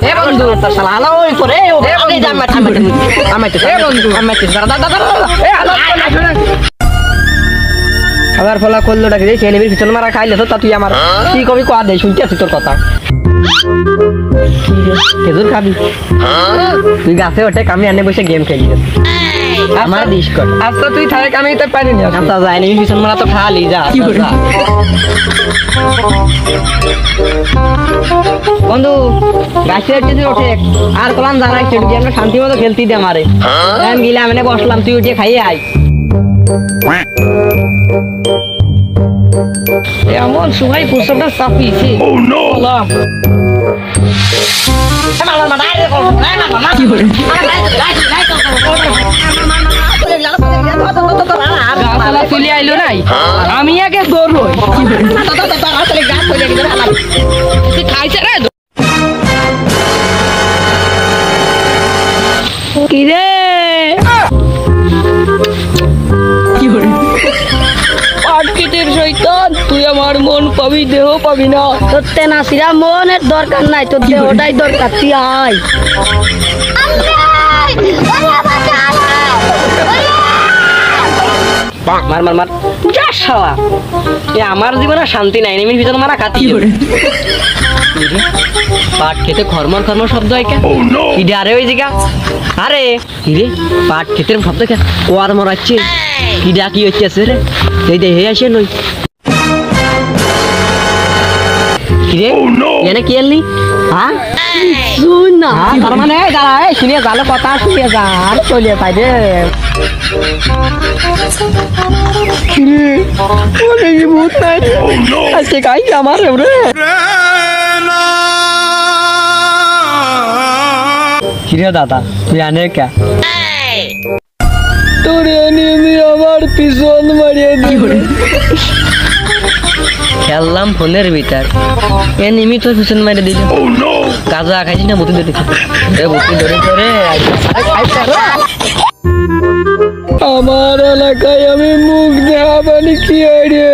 এ বন্ধু শালা হালা ওই করে আমি জামাই আবার ফলা করলো ডাকে রে ছেলের পিছন মারা খাইলে তো তা তুই আমার কি কবি কোয়া দে শুনতে আছিস তোর কথা খেজুর খাবি তুই গাছে ওঠে আমি আনে বসে গেম খেলি আমার দিস কর আচ্ছা তুই থাকে আমি তো পারিনি আচ্ছা যাইনি পিছন মারা তো খালি যা বন্ধু গাছের যদি ওঠে আর কলাম জানাই সেটু আমরা শান্তি মতো খেলতে দে আমারে আমি গেলাম এনে বসলাম তুই উঠে খাইয়ে আয় এমন সময় প্রশ্নটা চাপিয়েছে চলে আইলো নাই আমি আগে দৌড় খাইছে রে কি রে আটকিটের শয়তান তুই আমার মন পাবি দেহ পাবি না তোর তেনাসিরা মনের দরকার নাই তোর দেহটাই দরকার তুই আয় মার মার মার যা শালা এ আমার জীবনে শান্তি নাই নেমে ভিতর মারা খাতি পাট খেতে খরমর খরমর শব্দ হয় কেন ইডে আরে ওই জায়গা আরে ইরে পাট খেতে শব্দ কেন ও আর মরাচ্ছে ইডা কি হচ্ছে রে এই দে হে আসে নই কিরে এনে কি এলি হ্যাঁ শুন না তার মানে দাঁড়া এই শুনিয়ে ভালো কথা শুনিয়ে যা আর চলিয়ে পাই রে কিরে অনেক ভূত নাই আজকে কাই আমার রে কিরে দাদা তুই আনে কে তোরে আমি আমার পিছন মারিয়ে দিব খেললাম ফোনের ভিতর এ নিমি তোর পিছন মারি দিল গাজা খাইছি না বুতি ধরেছি বুতি ধরে ধরে আমার এলাকায় আমি মুখ দেখাবানি কি রে